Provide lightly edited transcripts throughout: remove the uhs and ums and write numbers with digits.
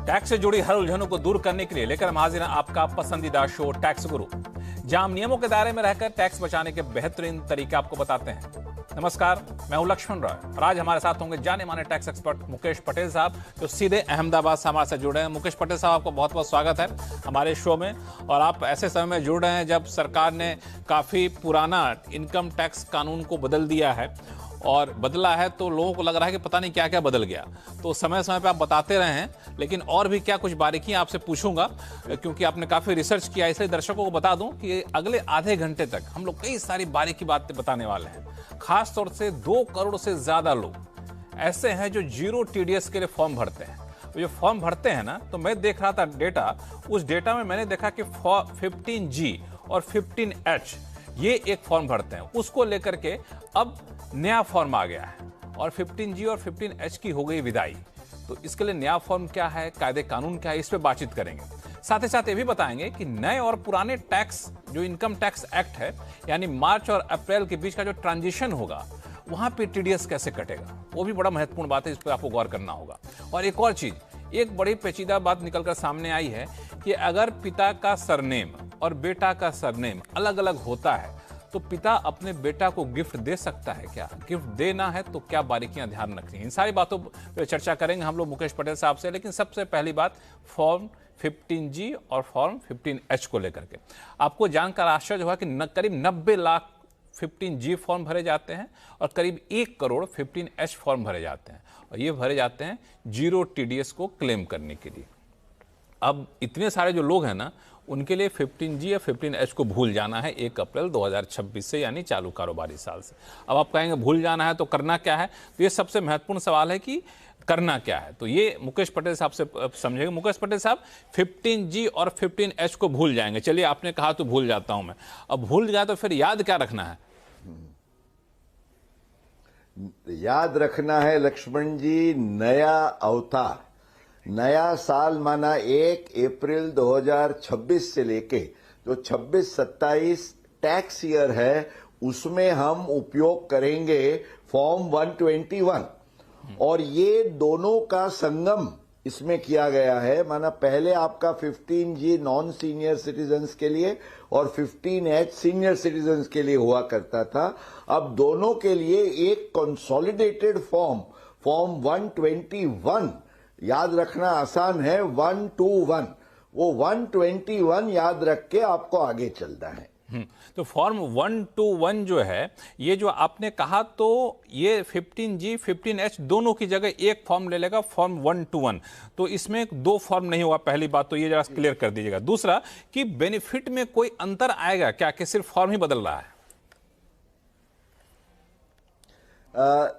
Tax से जुड़ी हर उलझनों को दूर करने के लिए लेकर हम हाजिर हैं आपका पसंदीदा शो टैक्स गुरु, जहां हम नियमों के दायरे में रहकर टैक्स बचाने के बेहतरीन तरीके आपको बताते हैं। नमस्कार, मैं हूं लक्ष्मण रॉय और आज हमारे साथ होंगे जाने माने टैक्स एक्सपर्ट मुकेश पटेल साहब, जो सीधे अहमदाबाद से हमारे साथ जुड़ रहे हैं। मुकेश पटेल साहब, आपको बहुत बहुत स्वागत है हमारे शो में। और आप ऐसे समय में जुड़ रहे हैं जब सरकार ने काफी पुराना इनकम टैक्स कानून को बदल दिया है, और बदला है तो लोगों को लग रहा है कि पता नहीं क्या क्या बदल गया। तो समय समय पे आप बताते रहे हैं, लेकिन और भी क्या कुछ बारीकियां आपसे पूछूंगा, क्योंकि आपने काफी रिसर्च किया। इसलिए दर्शकों को बता दूं कि अगले आधे घंटे तक हम लोग कई सारी बारीकी बातें बताने वाले हैं। खास तौर से 2 करोड़ से ज्यादा लोग ऐसे हैं जो जीरो टीडीएस के लिए फॉर्म भरते हैं। तो जो फॉर्म भरते हैं ना, तो मैं देख रहा था डेटा, उस डेटा में मैंने देखा कि 15G और 15H ये एक फॉर्म भरते हैं, उसको लेकर के अब नया फॉर्म आ गया है और 15G और 15H की हो गई विदाई। तो इसके लिए नया फॉर्म क्या है, कायदे कानून क्या है, इस पे बातचीत करेंगे। साथ ही साथ ये भी बताएंगे कि नए और पुराने टैक्स, जो इनकम टैक्स एक्ट है, यानी मार्च और अप्रैल के बीच का जो ट्रांजिशन होगा, वहां पे टीडीएस कैसे कटेगा, वो भी बड़ा महत्वपूर्ण बात है, इस पर आपको गौर करना होगा। और एक और चीज, एक बड़ी पेचीदा बात निकलकर सामने आई है कि अगर पिता का सरनेम और बेटा का सरनेम अलग अलग होता है तो पिता अपने बेटा को गिफ्ट दे सकता है क्या? गिफ्ट देना है तो क्या बारीकियां ध्यान रखनी है? इन सारी बातों पर चर्चा करेंगे हम लोग मुकेश पटेल साहब से। लेकिन सबसे पहली बात, फॉर्म 15G और फॉर्म 15H को लेकर के आपको जानकर आश्चर्य हुआ कि करीब 90 लाख 15G फॉर्म भरे जाते हैं और करीब 1 करोड़ 15H फॉर्म भरे जाते हैं, और ये भरे जाते हैं जीरो टीडीएस को क्लेम करने के लिए। अब इतने सारे जो लोग हैं ना, उनके लिए 15G या 15H को भूल जाना है 1 अप्रैल 2026 से, यानी चालू कारोबारी साल से। अब आप कहेंगे भूल जाना है तो करना क्या है? तो ये सबसे महत्वपूर्ण सवाल है कि करना क्या है। तो ये मुकेश पटेल साहब से समझेंगे। मुकेश पटेल साहब, 15G और 15H को भूल जाएंगे, चलिए आपने कहा तो भूल जाता हूं मैं। अब भूल गया तो फिर याद क्या रखना है? याद रखना है लक्ष्मण जी, नया अवतार, नया साल माना 1 अप्रैल 2026 से लेके जो 26-27 टैक्स ईयर है, उसमें हम उपयोग करेंगे फॉर्म 121, और ये दोनों का संगम इसमें किया गया है। माना पहले आपका 15G नॉन सीनियर सिटीजन्स के लिए और 15H सीनियर सिटीजन्स के लिए हुआ करता था। अब दोनों के लिए एक कंसोलिडेटेड फॉर्म 121, याद रखना आसान है, 121, वो 121 याद रख के आपको आगे चलना है। तो फॉर्म 121 जो है, ये जो आपने कहा, तो ये 15G 15H दोनों की जगह एक फॉर्म ले लेगा, फॉर्म 121। तो इसमें 2 फॉर्म नहीं होगा, पहली बात तो ये जरा क्लियर कर दीजिएगा। दूसरा कि बेनिफिट में कोई अंतर आएगा क्या, कि सिर्फ फॉर्म ही बदल रहा है?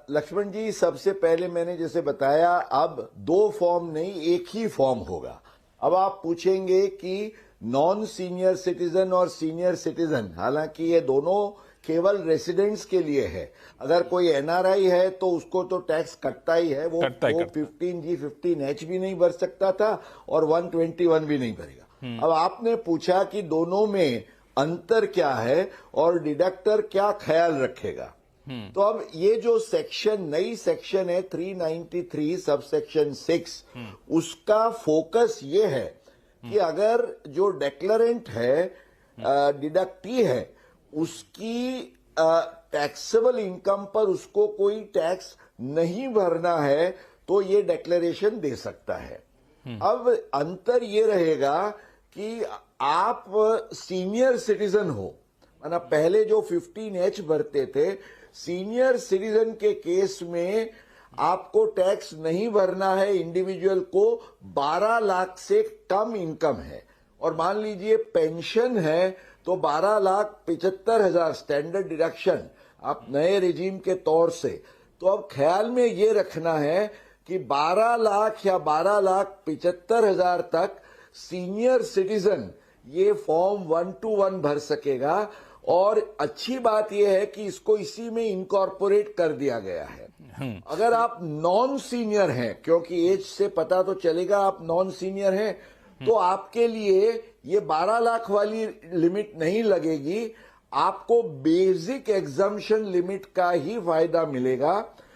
लक्ष्मण जी, सबसे पहले मैंने जैसे बताया, अब 2 फॉर्म नहीं, एक ही फॉर्म होगा। अब आप पूछेंगे कि नॉन सीनियर सिटीजन और सीनियर सिटीजन, हालांकि ये दोनों केवल रेसिडेंट्स के लिए है। अगर कोई एनआरआई है तो उसको तो टैक्स कटता ही है, वो 15G 15H भी नहीं भर सकता था और 121 भी नहीं भरेगा। अब आपने पूछा कि दोनों में अंतर क्या है और डिडक्टर क्या ख्याल रखेगा। तो अब ये जो सेक्शन, नई सेक्शन है 393 सब सेक्शन 6, उसका फोकस ये है कि अगर जो डेक्लरेंट है, डिडक्टी है, उसकी टैक्सेबल इनकम पर उसको कोई टैक्स नहीं भरना है तो ये डिक्लेरेशन दे सकता है। अब अंतर ये रहेगा कि आप सीनियर सिटीजन हो, माना पहले जो 15H भरते थे, सीनियर सिटीजन के केस में आपको टैक्स नहीं भरना है। इंडिविजुअल को 12 लाख से कम इनकम है, और मान लीजिए पेंशन है तो 12,75,000 स्टैंडर्ड डिडक्शन आप नए रिजीम के तौर से। तो अब ख्याल में ये रखना है कि 12 लाख या 12,75,000 तक सीनियर सिटीजन ये फॉर्म 121 भर सकेगा। और अच्छी बात यह है कि इसको इसी में इनकॉर्पोरेट कर दिया गया है। अगर आप नॉन सीनियर हैं, क्योंकि एज से पता तो चलेगा आप नॉन सीनियर हैं, तो आपके लिए ये 12 लाख वाली लिमिट नहीं लगेगी, आपको बेसिक एग्जम्पशन लिमिट का ही फायदा मिलेगा।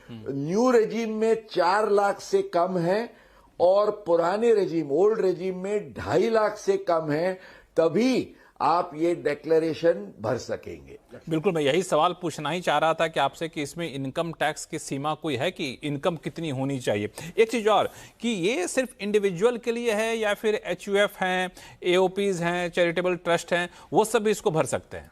न्यू रेजिम में 4 लाख से कम है और पुराने रेजिम ओल्ड रेजिम में 2.5 लाख से कम है, तभी आप ये डिक्लेरेशन भर सकेंगे। बिल्कुल, मैं यही सवाल पूछना ही चाह रहा था कि आपसे कि इसमें इनकम टैक्स की सीमा कोई है कि इनकम कितनी होनी चाहिए। एक चीज और कि ये सिर्फ इंडिविजुअल के लिए है या फिर एचयूएफ हैं, एओपीज हैं, चैरिटेबल ट्रस्ट हैं, वो सब भी इसको भर सकते हैं?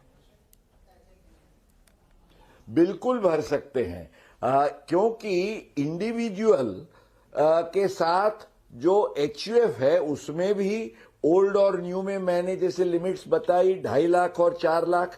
बिल्कुल भर सकते हैं, क्योंकि इंडिविजुअल के साथ जो एचयूएफ है उसमें भी ओल्ड और न्यू में मैंने जैसे लिमिट्स बताई 2.5 लाख और 4 लाख,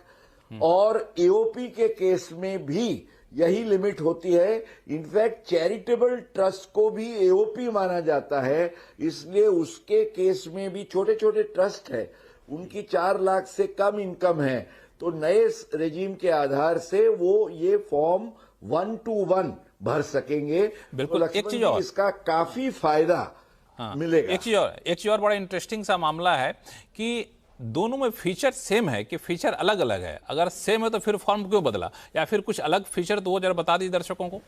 और एओपी के केस में भी यही लिमिट होती है। इनफैक्ट चैरिटेबल ट्रस्ट को भी एओपी माना जाता है, इसलिए उसके केस में भी छोटे छोटे ट्रस्ट है, उनकी 4 लाख से कम इनकम है, तो नए रेजिम के आधार से वो ये फॉर्म 1 to 1 भर सकेंगे। बिल्कुल। तो एक चीज और, इसका काफी फायदा मिलेगा। एक चीज और बड़ा इंटरेस्टिंग सा मामला है कि दोनों में फीचर सेम है कि फीचर अलग अलग है। अगर सेम है तो फिर फॉर्म क्यों बदला, या फिर कुछ अलग फीचर तो वो जरा बता दी दर्शकों को।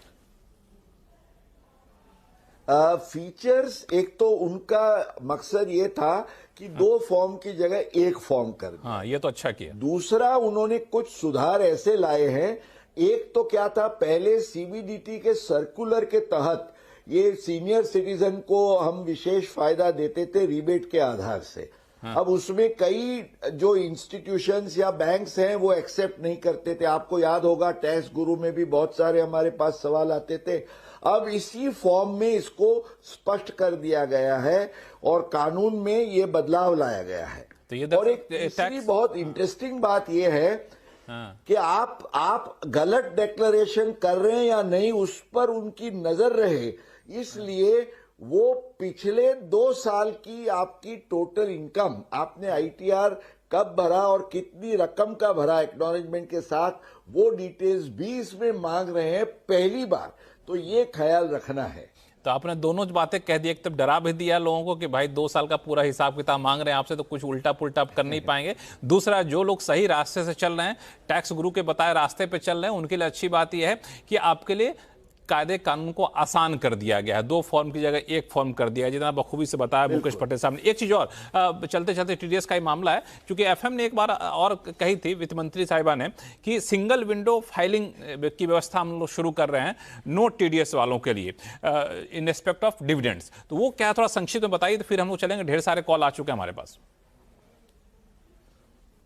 फीचर्स, एक तो उनका मकसद ये था कि 2 फॉर्म की जगह 1 फॉर्म कर दिया। हाँ, ये तो अच्छा किया। दूसरा, उन्होंने कुछ सुधार ऐसे लाए हैं। एक तो क्या था, पहले सीबीडीटी के सर्कुलर के तहत ये सीनियर सिटीजन को हम विशेष फायदा देते थे रिबेट के आधार से। अब उसमें कई जो इंस्टीट्यूशंस या बैंक्स हैं वो एक्सेप्ट नहीं करते थे। आपको याद होगा टैक्स गुरु में भी बहुत सारे हमारे पास सवाल आते थे। अब इसी फॉर्म में इसको स्पष्ट कर दिया गया है और कानून में ये बदलाव लाया गया है। तो ये और एक तीसरी बहुत इंटरेस्टिंग बात ये है कि आप गलत डिक्लेरेशन कर रहे हैं या नहीं उस पर उनकी नजर रहे, इसलिए वो पिछले 2 साल की आपकी टोटल इनकम, आपने आईटीआर कब भरा और कितनी रकम का भरा एक्नॉलेजमेंट के साथ, वो डिटेल्स भी इसमें मांग रहे हैं पहली बार। तो ये ख्याल रखना है। तो आपने दोनों बातें कह दी, एक तो डरा भी दिया लोगों को कि भाई 2 साल का पूरा हिसाब किताब मांग रहे हैं आपसे, तो कुछ उल्टा पुल्टा कर नहीं पाएंगे। दूसरा, जो लोग सही रास्ते से चल रहे हैं, टैक्स गुरु के बताए रास्ते पे चल रहे हैं, उनके लिए अच्छी बात यह है कि आपके लिए कायदे कानून को आसान कर दिया गया है। 2 फॉर्म की जगह 1 फॉर्म कर दिया है, जितना बखूबी से बताया मुकेश पटेल साहब ने। एक चीज और, चलते चलते टीडीएस का ही मामला है, क्योंकि एफएम ने एक बार और कही थी वित्त मंत्री साहिबा ने कि सिंगल विंडो फाइलिंग की व्यवस्था हम लोग शुरू कर रहे हैं नो टीडीएस वालों के लिए इन रिस्पेक्ट ऑफ डिविडेंड्स। तो वो क्या, थोड़ा संक्षिप्त में बताइए, तो फिर हम लोग चलेंगे। ढेर सारे कॉल आ चुके हैं हमारे पास।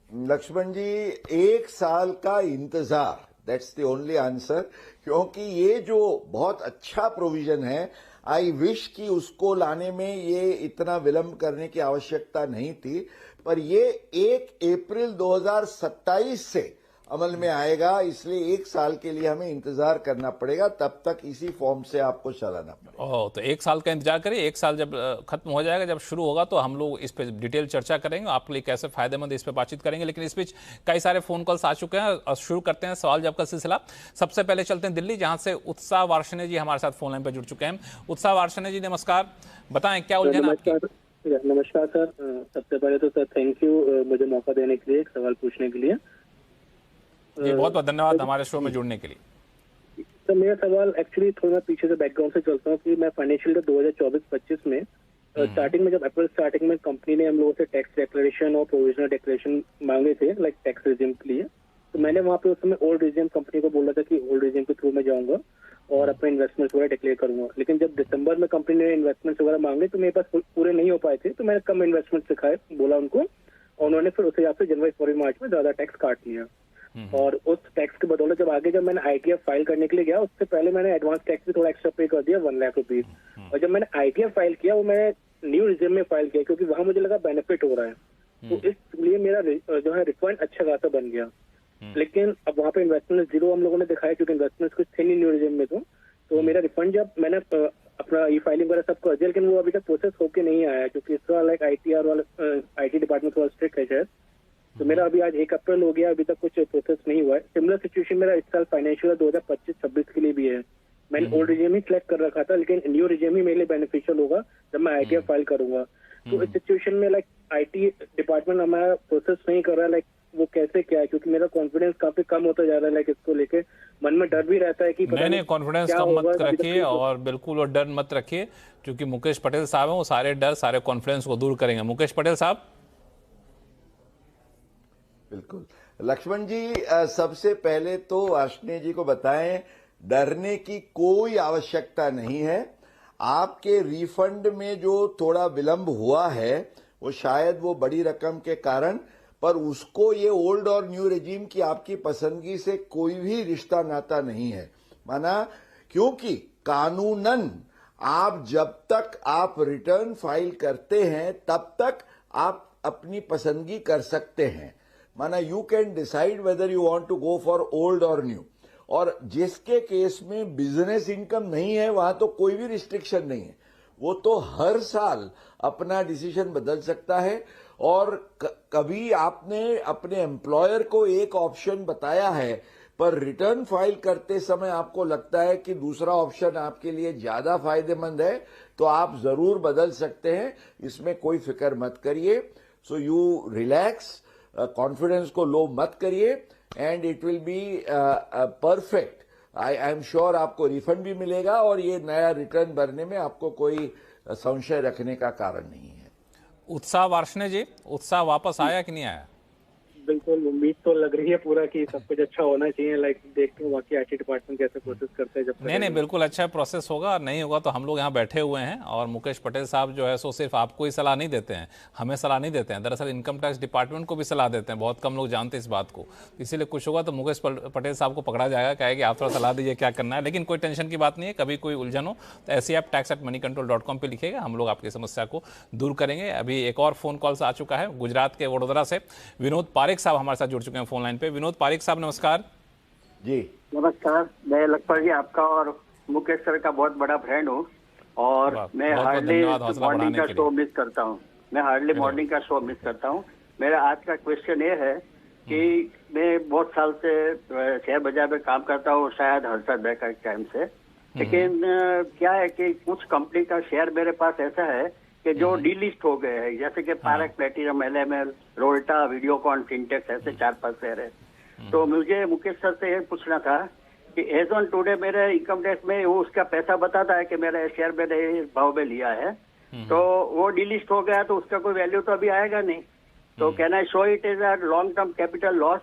लक्ष्मण जी, 1 साल का इंतजार, दैट्स द ओनली आंसर, क्योंकि ये जो बहुत अच्छा प्रोविजन है, आई विश कि उसको लाने में ये इतना विलंब करने की आवश्यकता नहीं थी, पर ये 1 अप्रैल 2027 से अमल में आएगा, इसलिए 1 साल के लिए हमें इंतजार करना पड़ेगा। तब तक इसी फॉर्म से आपको चलाना पड़ेगा। तो 1 साल का इंतजार करिए। 1 साल जब खत्म हो जाएगा, जब शुरू होगा, तो हम लोग इस पर डिटेल चर्चा करेंगे, आपके लिए कैसे फायदेमंद इस पर बातचीत करेंगे। लेकिन इस बीच कई सारे फोन कॉल्स आ चुके हैं और शुरू करते हैं सवाल जवाब का सिलसिला। सबसे पहले चलते हैं दिल्ली, जहां से उत्साह वार्ष्णेय जी हमारे साथ फोन लाइन पर जुड़ चुके हैं। उत्साह वार्ष्णेय जी, नमस्कार, बताएं क्या उलझन आपकी? नमस्कार सर, सबसे पहले तो सर थैंक यू मुझे मौका देने के लिए, एक सवाल पूछने के लिए। जी, बहुत बहुत धन्यवाद हमारे शो में जुड़ने के लिए। तो मेरा सवाल एक्चुअली थोड़ा मैं पीछे से बैकग्राउंड से चलता हूँ कि मैं फाइनेंशियल ईयर 2024-25 में स्टार्टिंग में, जब अप्रैल स्टार्टिंग में कंपनी ने हम लोगों से टैक्स डिक्लेरेशन और प्रोविजनल डिक्लेरेशन मांगे थे लाइक टैक्स रिजिम के लिए, तो मैंने वहाँ पे उस समय ओल्ड रिजिम कंपनी को बोला था कि ओल्ड रिजिम के थ्रू मैं जाऊंगा और अपने इन्वेस्टमेंट्स वगैरह डिक्लेयर करूंगा। लेकिन जब दिसंबर में कंपनी ने इन्वेस्टमेंट्स वगैरह मांगे तो मेरे पास पूरे नहीं हो पाए थे, तो मैंने कम इन्वेस्टमेंट सिखाए बोला उनको, और उन्होंने फिर उस हिसाब से जनवरी फरवरी मार्च में ज्यादा टैक्स काट लिया। और उस टैक्स के बदौलत जब मैंने आईटीएफ फाइल करने के लिए गया, उससे पहले मैंने एडवांस टैक्स भी थोड़ा एक्स्ट्रा पे कर दिया 1 लाख रुपीज। और जब मैंने आईटीएफ फाइल किया वो मैंने न्यू रिजिम में फाइल किया, क्योंकि वहां मुझे लगा बेनिफिट हो रहा है, तो इसलिए मेरा जो है रिफंड अच्छा खासा बन गया। लेकिन अब वहाँ पे इन्वेस्टमेंट 0 हम लोगों ने दिखाया, क्योंकि इन्वेस्टमेंट कुछ थे नहीं न्यू रिजिम में, तो मेरा रिफंड जब मैंने अपना ई फाइलिंग वगैरह सब कर दिया, लेकिन वो अभी तक प्रोसेस होके नहीं आया, क्योंकि इस तरह लाइक आईटीआर वाला आईटी डिपार्टमेंट थोड़ा स्ट्रिक्ट है शायद। तो मेरा अभी आज 1 अप्रैल हो गया, अभी तक कुछ प्रोसेस नहीं हुआ है। सिमिलर सिचुएशन मेरा इस साल फाइनेंशियल 2025-26 के लिए भी है। मैंने ओल्ड रिजिम ही सिलेक्ट कर रखा था, लेकिन न्यू रिजिम ही मेरे लिए बेनिफिशियल होगा जब मैं आईटीएफ फाइल करूंगा। तो इस सिचुएशन में लाइक आईटी डिपार्टमेंट हमारा प्रोसेस नहीं कर रहा है, लाइक वो कैसे क्या है, क्योंकि मेरा कॉन्फिडेंस काफी कम होता जा रहा है, लाइक इसको लेके मन में डर भी रहता है कि पता नहीं, कॉन्फिडेंस क्या कम होगा, मत अभी तक रखिए तो- और बिल्कुल वो डर मत रखिए, क्योंकि मुकेश पटेल साहब हैं, वो सारे डर सारे कॉन्फिडेंस को दूर करेंगे। मुकेश पटेल साहब। बिल्कुल लक्ष्मण जी, सबसे पहले तो अर्शने जी को बताएं, डरने की कोई आवश्यकता नहीं है। आपके रिफंड में जो थोड़ा विलंब हुआ है वो शायद वो बड़ी रकम के कारण, पर उसको ये ओल्ड और न्यू रेजिम की आपकी पसंदगी से कोई भी रिश्ता नाता नहीं है। माना, क्योंकि कानूनन आप जब तक आप रिटर्न फाइल करते हैं तब तक आप अपनी पसंदगी कर सकते हैं। माना, you can decide whether you want to go for old और न्यू। और जिसके केस में बिजनेस इनकम नहीं है वहां तो कोई भी रिस्ट्रिक्शन नहीं है, वो तो हर साल अपना डिसीजन बदल सकता है। और कभी आपने अपने एम्प्लॉयर को एक ऑप्शन बताया है, पर रिटर्न फाइल करते समय आपको लगता है कि दूसरा ऑप्शन आपके लिए ज्यादा फायदेमंद है, तो आप जरूर बदल सकते हैं, इसमें कोई फिक्र मत करिए। सो यू रिलैक्स, कॉन्फिडेंस को लो मत करिए, and it will be perfect. I am sure आपको रिफंड भी मिलेगा और ये नया रिटर्न भरने में आपको कोई संशय रखने का कारण नहीं है। उत्साह वार्ष्णे जी, उत्साह वापस आया कि नहीं आया? बिल्कुल उम्मीद तो लग रही है पूरा कि सब कुछ अच्छा होना चाहिए। लाइक देखते हैं बाकी आईटी डिपार्टमेंट कैसे प्रोसेस करते हैं। जब नहीं, बिल्कुल अच्छा प्रोसेस होगा, नहीं होगा तो हम लोग यहाँ बैठे हुए हैं। और मुकेश पटेल साहब जो है सो सिर्फ आपको ही सलाह नहीं देते हैं, हमें सलाह नहीं देते हैं, दरअसल इनकम टैक्स डिपार्टमेंट को भी सलाह देते हैं। बहुत कम लोग जानते हैं इस बात को, इसीलिए कुछ होगा तो मुकेश पटेल साहब को पकड़ा जाएगा, कहेगा आप थोड़ा सलाह दीजिए क्या करना है। लेकिन कोई टेंशन की बात नहीं है, कभी कोई उलझन हो तो ऐसे आप tax@moneycontrol.com पे लिखिएगा, हम लोग आपकी समस्या को दूर करेंगे। अभी एक और फोन कॉल आ चुका है गुजरात के वडोदरा से, विनोद पारिक साहब हमारे साथ जुड़ चुके हैं फोन लाइन पे। विनोद पारिक साहब नमस्कार जी। नमस्कार, मैं लखपत जी आपका और मुकेश सर का बहुत बड़ा फ्रेंड हूँ और मैं हार्डली मॉर्निंग का शो मिस करता हूँ। मेरा आज का क्वेश्चन ये है कि मैं बहुत साल से शेयर बाजार में काम करता हूँ, शायद हर्षद भाई का टाइम से। लेकिन क्या है कि कुछ कंपनी का शेयर मेरे पास ऐसा है कि जो डीलिस्ट हो गए हैं, जैसे कि park platinum, LML, Rolta, Videocon, फिनटेक्स, ऐसे 4-5 शेयर है। तो मुझे मुकेश सर से ये पूछना था कि एज ऑन टुडे मेरे इनकम टैक्स में वो उसका पैसा बताता है कि मेरा शेयर मैंने इस भाव में लिया है, तो वो डिलिस्ट हो गया तो उसका कोई वैल्यू तो अभी आएगा नहीं। तो can I show it is a long term capital loss,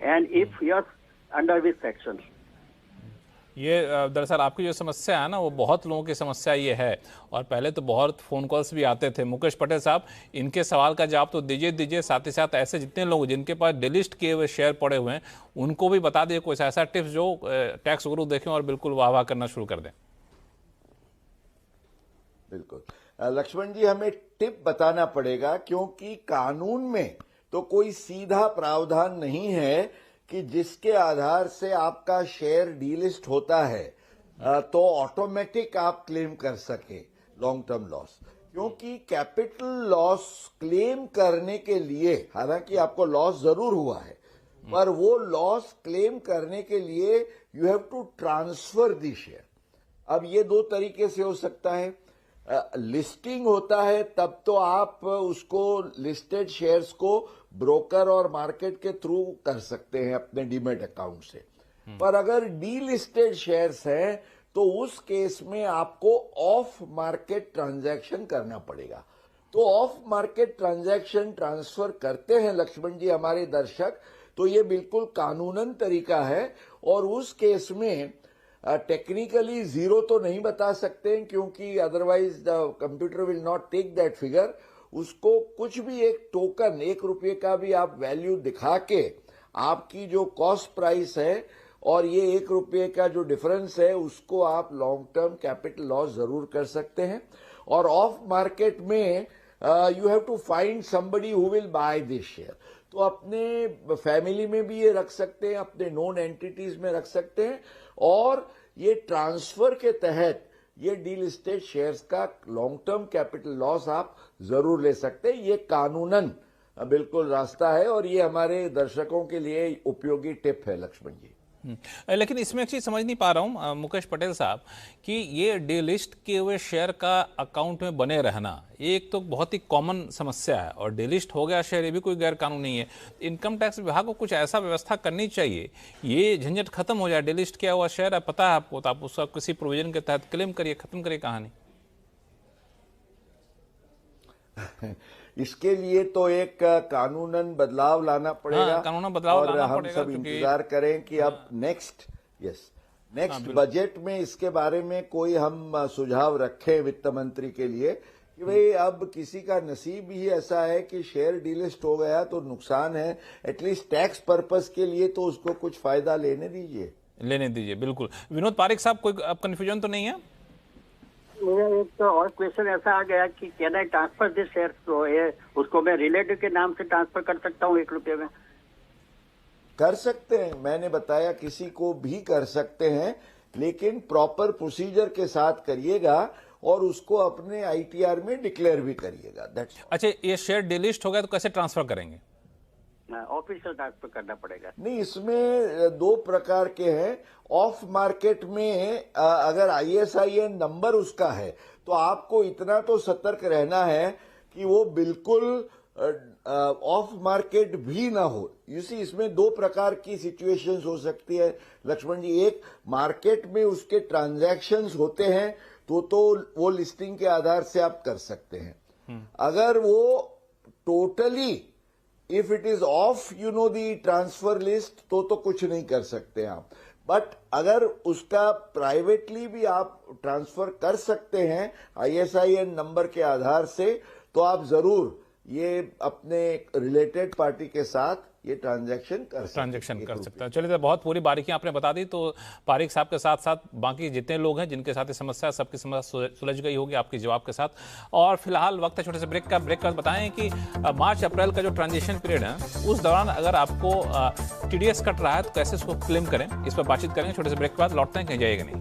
and if yes under which section? ये दरअसल आपकी जो समस्या है ना, वो बहुत लोगों की समस्या ये है, और पहले तो बहुत फ़ोन कॉल्स भी आते थे। मुकेश पटेल साहब, इनके सवाल का जवाब तो दीजिए, साथ ही साथ ऐसे जितने लोग जिनके पास डिलिस्ट किए हुए शेयर पड़े हुए हैं उनको भी बता दीजिए कोई ऐसा टिप्स जो टैक्स गुरु देखें और बिल्कुल वाह करना शुरू कर दें। बिल्कुल लक्ष्मण जी, हमें टिप बताना पड़ेगा, क्योंकि कानून में तो कोई सीधा प्रावधान नहीं है कि जिसके आधार से आपका शेयर डीलिस्ट होता है तो ऑटोमेटिक आप क्लेम कर सके लॉन्ग टर्म लॉस। क्योंकि कैपिटल लॉस क्लेम करने के लिए, हालांकि आपको लॉस जरूर हुआ है, पर वो लॉस क्लेम करने के लिए you have to transfer the share. अब ये दो तरीके से हो सकता है। लिस्टिंग होता है तब तो आप उसको लिस्टेड शेयर्स को ब्रोकर और मार्केट के थ्रू कर सकते हैं अपने डीमेट अकाउंट से। पर अगर डीलिस्टेड शेयर्स हैं तो उस केस में आपको ऑफ मार्केट ट्रांजैक्शन करना पड़ेगा। तो ऑफ मार्केट ट्रांजैक्शन ट्रांसफर करते हैं लक्ष्मण जी हमारे दर्शक, तो ये बिल्कुल कानूनन तरीका है, और उस केस में टेक्निकली जीरो तो नहीं बता सकते क्योंकि otherwise the computer will not take that figure. उसको कुछ भी एक टोकन, ₹1 का भी आप वैल्यू दिखा के आपकी जो कॉस्ट प्राइस है और ये ₹1 का जो डिफरेंस है उसको आप लॉन्ग टर्म कैपिटल लॉस जरूर कर सकते हैं। और ऑफ मार्केट में you have to find somebody who will buy this share. तो अपने फैमिली में भी ये रख सकते हैं, अपने नोन एंटिटीज में रख सकते हैं, और ये ट्रांसफर के तहत ये डीलिस्टेड शेयर्स का लॉन्ग टर्म कैपिटल लॉस आप जरूर ले सकते हैं। ये कानूनन बिल्कुल रास्ता है और ये हमारे दर्शकों के लिए उपयोगी टिप है लक्ष्मण जी। लेकिन इसमें एक चीज़ समझ नहीं पा रहा हूँ मुकेश पटेल साहब कि ये डीलिस्ट किए हुए शेयर का अकाउंट में बने रहना एक तो बहुत ही कॉमन समस्या है, और डीलिस्ट हो गया शेयर ये भी कोई गैर कानूनी है। इनकम टैक्स विभाग को कुछ ऐसा व्यवस्था करनी चाहिए, ये झंझट खत्म हो जाए। डीलिस्ट किया हुआ शेयर है, पता है आपको, तो आप उसका किसी प्रोविजन के तहत क्लेम करिए, खत्म करिए कहानी। इसके लिए तो एक कानूनन बदलाव लाना पड़ेगा। कानूनन बदलाव और लाना हम पड़ेगा, सब इंतजार करें कि अब नेक्स्ट बजट में इसके बारे में कोई हम सुझाव रखें वित्त मंत्री के लिए कि भाई अब किसी का नसीब ही ऐसा है कि शेयर डीलिस्ट हो गया तो नुकसान है, एटलीस्ट टैक्स पर्पस के लिए तो उसको कुछ फायदा लेने दीजिए। बिल्कुल। विनोद पारिक साहब, कोई अब कंफ्यूजन तो नहीं है? मेरा एक तो और क्वेश्चन ऐसा आ गया कि can I transfer this share, तो ये उसको मैं रिलेटिव के नाम से ट्रांसफर कर सकता हूँ 1 रुपये में? कर सकते हैं, मैंने बताया किसी को भी कर सकते हैं, लेकिन प्रॉपर प्रोसीजर के साथ करिएगा और उसको अपने आईटीआर में डिक्लेयर भी करिएगा। अच्छा, ये शेयर डिलिस्ट हो गया तो कैसे ट्रांसफर करेंगे? ऑफिशियल ट्रांसफर करना पड़ेगा? नहीं, इसमें 2 प्रकार के हैं। ऑफ मार्केट में अगर ISIN नंबर उसका है तो आपको इतना तो सतर्क रहना है कि वो बिल्कुल ऑफ मार्केट भी ना हो। इसमें 2 प्रकार की सिचुएशंस हो सकती है लक्ष्मण जी। एक, मार्केट में उसके ट्रांजैक्शंस होते हैं तो वो लिस्टिंग के आधार से आप कर सकते हैं। अगर वो totally if it is of the transfer list तो कुछ नहीं कर सकते आप। बट अगर उसका प्राइवेटली भी आप ट्रांसफर कर सकते हैं ISIN नंबर के आधार से, तो आप जरूर ये अपने रिलेटेड पार्टी के साथ ये ट्रांजैक्शन कर सकते हैं। चलिए, तो बहुत पूरी बारीकी आपने बता दी। तो पारिक साहब के साथ साथ बाकी जितने लोग हैं जिनके साथ ये समस्या, सबकी समस्या सुलझ गई होगी आपके जवाब के साथ। और फिलहाल वक्त है छोटे से ब्रेक का बताएं कि मार्च अप्रैल का जो ट्रांजिशन पीरियड है उस दौरान अगर आपको TDS कट रहा है तो कैसे उसको क्लेम करें, इस पर बातचीत करेंगे। छोटे से ब्रेक के बाद लौटते हैं, कहीं जाइएगा नहीं।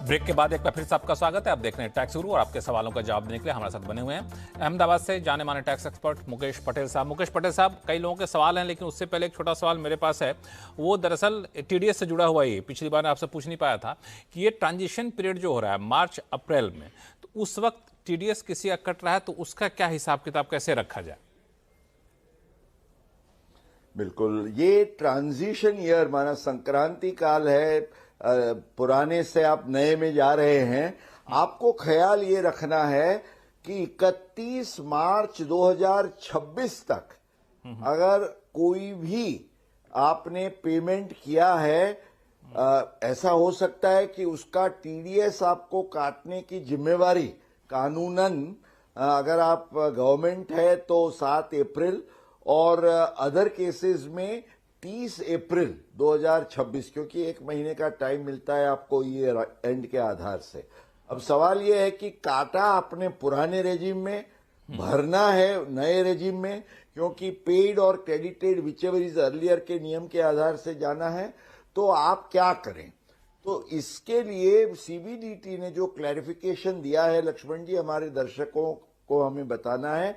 ब्रेक के बाद एक बार फिर से आपका स्वागत है। आप देख रहे हैं टैक्स गुरु और आपके सवालों का जवाब देने के लिए हमारे साथ बने हुए हैं अहमदाबाद से जाने माने टैक्स एक्सपर्ट मुकेश पटेल साहब। मुकेश पटेल साहब, कई लोगों के सवाल हैं, लेकिन उससे पहले एक छोटा सवाल मेरे पास है। वो दरअसल TDS से जुड़ा हुआ ही, पिछली बार आपसे पूछ नहीं पाया था कि ये ट्रांजिशन पीरियड जो हो रहा है मार्च अप्रैल में, तो उस वक्त TDS किसी का कट रहा है तो उसका क्या हिसाब किताब कैसे रखा जाए? बिल्कुल, ये ट्रांजिशन ईयर माना संक्रांति काल है, पुराने से आप नए में जा रहे हैं। आपको ख्याल ये रखना है कि 31 मार्च 2026 तक अगर कोई भी आपने पेमेंट किया है, ऐसा हो सकता है कि उसका TDS आपको काटने की जिम्मेवारी कानूनन, अगर आप गवर्नमेंट है तो 7 अप्रैल और अदर केसेस में 30 अप्रैल 2026, क्योंकि 1 महीने का टाइम मिलता है आपको ये एंड के आधार से। अब सवाल ये है कि काटा आपने पुराने रेजिम में, भरना है नए रेजिम में, क्योंकि पेड और क्रेडिटेड विचएवर इज अर्लियर के नियम के आधार से जाना है, तो आप क्या करें? तो इसके लिए CBDT ने जो क्लैरिफिकेशन दिया है लक्ष्मण जी, हमारे दर्शकों को हमें बताना है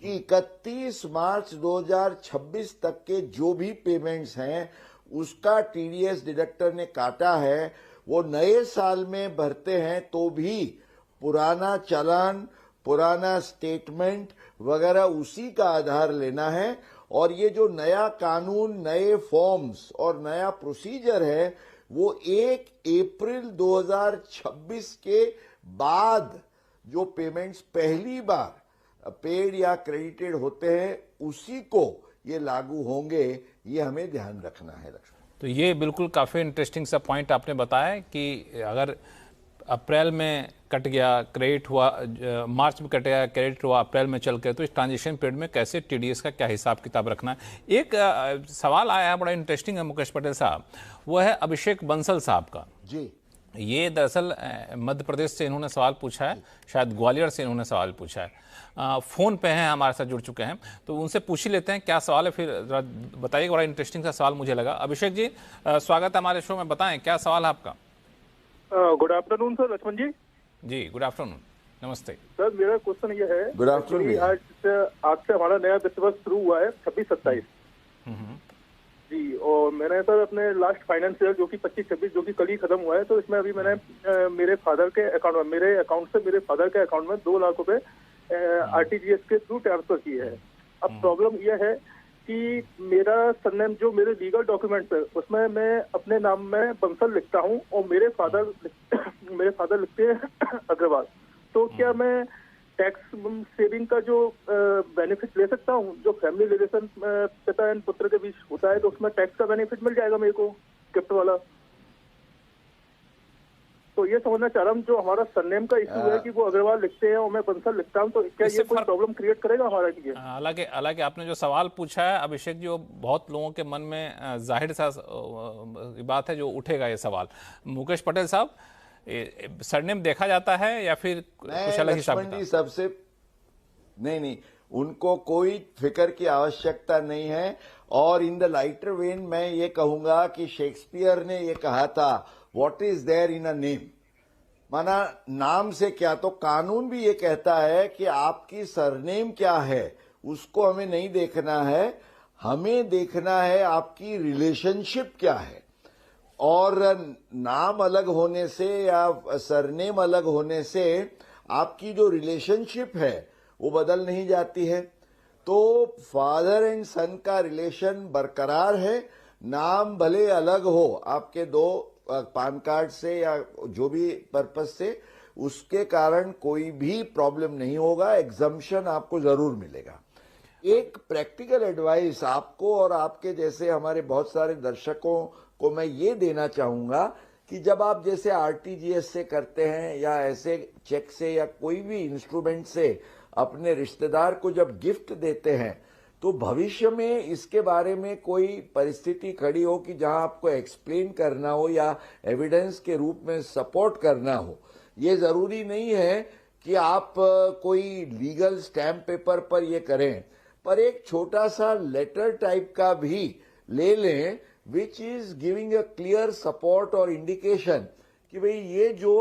कि 31 मार्च 2026 तक के जो भी पेमेंट्स हैं उसका TDS डिडक्टर ने काटा है, वो नए साल में भरते हैं तो भी पुराना चालान, पुराना स्टेटमेंट वगैरह उसी का आधार लेना है। और ये जो नया कानून, नए फॉर्म्स और नया प्रोसीजर है वो 1 अप्रैल 2026 के बाद जो पेमेंट्स पहली बार पेड या क्रेडिटेड होते हैं उसी को ये लागू होंगे, ये हमें ध्यान रखना है लक्ष्मण। तो ये बिल्कुल काफ़ी इंटरेस्टिंग सा पॉइंट आपने बताया कि अगर अप्रैल में कट गया, क्रेडिट हुआ, मार्च में कट गया, क्रेडिट हुआ, अप्रैल में चल के, तो इस ट्रांजिशन पीरियड में कैसे TDS का क्या हिसाब किताब रखना है। एक सवाल आया है, बड़ा इंटरेस्टिंग है मुकेश पटेल साहब, वो है अभिषेक बंसल साहब का जी। ये दरअसल मध्य प्रदेश से इन्होंने सवाल पूछा है, शायद ग्वालियर से इन्होंने सवाल पूछा है। फ़ोन पे हैं, हमारे साथ जुड़ चुके हैं, तो उनसे पूछ ही लेते हैं क्या सवाल है, फिर बताइएगा। बड़ा इंटरेस्टिंग सा सवाल मुझे लगा। अभिषेक जी, स्वागत है हमारे शो में, बताएं क्या सवाल है आपका। गुड आफ्टरनून सर, लक्ष्मण जी। जी गुड आफ्टरनून, नमस्ते सर। मेरा क्वेश्चन ये है, गुड आफ्टरनून। आज से हमारा नया वित्त वर्ष शुरू हुआ है 26-27, जी, और मैंने सर अपने लास्ट फाइनेंस ईयर जो कि 25-26 जो कि कल ही खत्म हुआ है, तो इसमें अभी मैंने मेरे फादर के अकाउंट में, मेरे अकाउंट से मेरे फादर के अकाउंट में 2 लाख रुपए आरटीजीएस के थ्रू ट्रांसफर किए हैं। अब प्रॉब्लम यह है कि मेरा सरनेम जो मेरे लीगल डॉक्यूमेंट्स है उसमें मैं अपने नाम में बंसल लिखता हूं और मेरे फादर लिखते हैं अग्रवाल। तो क्या मैं टैक्स सेविंग का जो बेनिफिट ले सकता हूं, जो फैमिली रिलेशन पिता एंड पुत्र के बीच होता है, तो उसमें टैक्स का बेनिफिट मिल जाएगा मेरे को, गिफ्ट वाला? तो ये समझना चाह रहा हूँ, जो हमारा सरनेम का इशू है कि वो अग्रवाल लिखते हैं और मैं बंसल लिखता हूँ, तो क्या ये कोई प्रॉब्लम क्रिएट करेगा हमारा लिए? हालांकि आपने जो सवाल पूछा है अभिषेक जी, वो बहुत लोगों के मन में जाहिर सा बात है जो उठेगा ये सवाल। मुकेश पटेल साहब, सरनेम देखा जाता है या फिर कुछ अलग हिसाब? सबसे नहीं, उनको कोई फिक्र की आवश्यकता नहीं है। और इन द लाइटर वेन मैं ये कहूंगा कि शेक्सपियर ने ये कहा था, what is there in a name, माना नाम से क्या। तो कानून भी ये कहता है कि आपकी सरनेम क्या है उसको हमें नहीं देखना है, हमें देखना है आपकी रिलेशनशिप क्या है। और नाम अलग होने से या सरनेम अलग होने से आपकी जो रिलेशनशिप है वो बदल नहीं जाती है। तो फादर एंड सन का रिलेशन बरकरार है, नाम भले अलग हो आपके 2 पान कार्ड से या जो भी पर्पस से, उसके कारण कोई भी प्रॉब्लम नहीं होगा, एग्जम्पशन आपको जरूर मिलेगा। एक प्रैक्टिकल एडवाइस आपको और आपके जैसे हमारे बहुत सारे दर्शकों को मैं ये देना चाहूंगा कि जब आप जैसे आरटीजीएस से करते हैं या ऐसे चेक से या कोई भी इंस्ट्रूमेंट से अपने रिश्तेदार को जब गिफ्ट देते हैं, तो भविष्य में इसके बारे में कोई परिस्थिति खड़ी हो कि जहां आपको एक्सप्लेन करना हो या एविडेंस के रूप में सपोर्ट करना हो, ये जरूरी नहीं है कि आप कोई लीगल स्टैम्प पेपर पर ये करें, पर एक छोटा सा लेटर टाइप का भी ले लें which is giving a clear support और इंडिकेशन कि भाई ये जो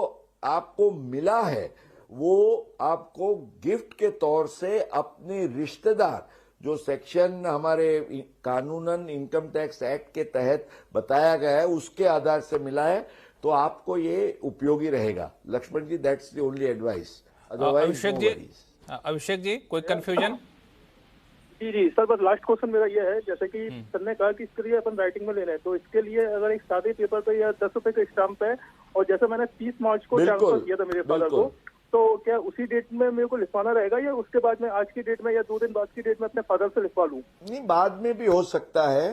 आपको मिला है वो आपको गिफ्ट के तौर से अपने रिश्तेदार, जो सेक्शन हमारे कानूनन इनकम टैक्स एक्ट के तहत बताया गया है, उसके आधार से मिला है, तो आपको ये उपयोगी रहेगा। Lakshman ji, that's the only advice, otherwise Abhishek ji कोई कंफ्यूजन? जी सर, बस लास्ट क्वेश्चन मेरा ये है, जैसे कि सर ने कहा कि इसके लिए अपन राइटिंग में लेना है, तो इसके लिए अगर एक सादे पेपर पे या 10 रुपए का स्टाम्प है, और जैसे मैंने 30 मार्च को ट्रांसफर किया था मेरे फादर को, तो क्या उसी डेट में मेरे को लिखवाना रहेगा या उसके बाद में आज की डेट में या 2 दिन बाद की डेट में अपने फादर से लिखवा लूं? नहीं, बाद में भी हो सकता है,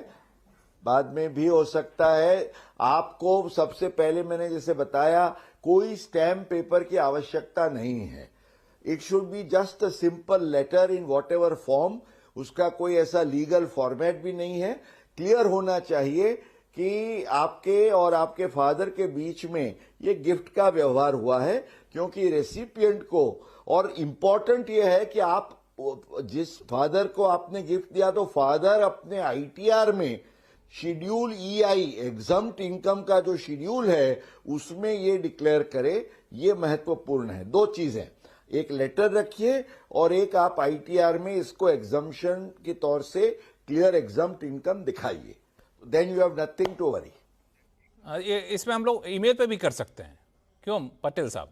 बाद में भी हो सकता है। आपको सबसे पहले मैंने जैसे बताया, कोई स्टैम्प पेपर की आवश्यकता नहीं है। It should be just a simple letter in whatever form, उसका कोई ऐसा लीगल फॉर्मेट भी नहीं है। क्लियर होना चाहिए कि आपके और आपके फादर के बीच में ये गिफ्ट का व्यवहार हुआ है, क्योंकि रेसिपिएंट को, और इम्पोर्टेंट ये है कि आप जिस फादर को आपने गिफ्ट दिया, तो फादर अपने आईटीआर में शेड्यूल EI एग्जम्प्ट इनकम का जो शेड्यूल है उसमें ये डिक्लेयर करे। ये महत्वपूर्ण है। 2 चीजें, एक लेटर रखिए और एक आप आईटीआर में इसको एग्जम्पशन के तौर से क्लियर एग्जम्प्ट इनकम दिखाइए, then you have nothing to worry. ये इसमें हम लोग ईमेल पे भी कर सकते हैं, क्यों पटेल साहब?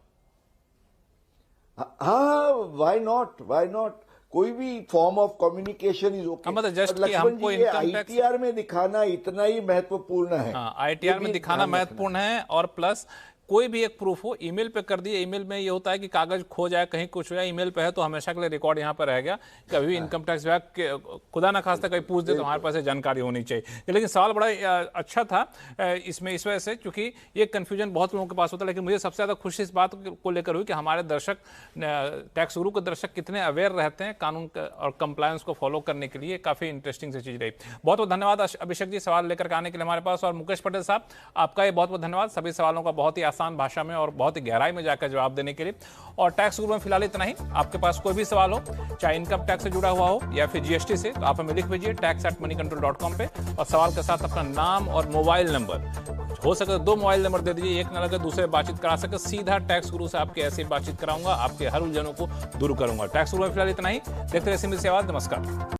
हाँ, व्हाई नॉट, कोई भी form of communication is okay. मतलब जस्ट कि हमको इनकम टैक्स आईटीआर में दिखाना इतना ही महत्वपूर्ण है। हाँ, आईटीआर में दिखाना महत्वपूर्ण है, और प्लस कोई भी एक प्रूफ हो, ईमेल पे कर दिए। ईमेल में ये होता है कि कागज खो जाए, कहीं कुछ हो जाए, ईमेल पे है तो हमेशा के लिए रिकॉर्ड यहाँ पर रह गया। कभी भी इनकम टैक्स विभाग खुदा ना खास्ता कहीं पूछ दे तो हमारे पास जानकारी होनी चाहिए। लेकिन सवाल बड़ा अच्छा था इसमें, इस वजह से क्योंकि ये कन्फ्यूजन बहुत लोगों के पास होता है। लेकिन मुझे सबसे ज़्यादा खुशी इस बात को लेकर हुई कि हमारे दर्शक, टैक्स गुरु के दर्शक कितने अवेयर रहते हैं कानून और कंप्लायंस को फॉलो करने के लिए। काफ़ी इंटरेस्टिंग सी चीज़ रही। बहुत बहुत धन्यवाद अभिषेक जी सवाल लेकर आने के लिए हमारे पास, और मुकेश पटेल साहब आपका ये बहुत बहुत धन्यवाद सभी सवालों का बहुत ही आसान भाषा में और बहुत ही गहराई में जाकर जवाब देने के लिए। और टैक्स गुरु में फिलहाल इतना ही। आपके पास कोई भी सवाल हो, चाहे इनकम टैक्स से जुड़ा हुआ हो या फिर जीएसटी से, तो आप हमें लिख भेजिए tax@moneycontrol.com पे, और सवाल के साथ अपना नाम और मोबाइल नंबर, हो सके 2 मोबाइल नंबर दे दीजिए, एक न लगे दूसरे बातचीत करा सके। सीधा टैक्स गुरु से आपके ऐसे बातचीत कराऊंगा, आपके हर उलझनों को दूर करूंगा। टैक्स गुरु में फिलहाल इतना ही। देखते रहिए सिंह से आवाज। नमस्कार।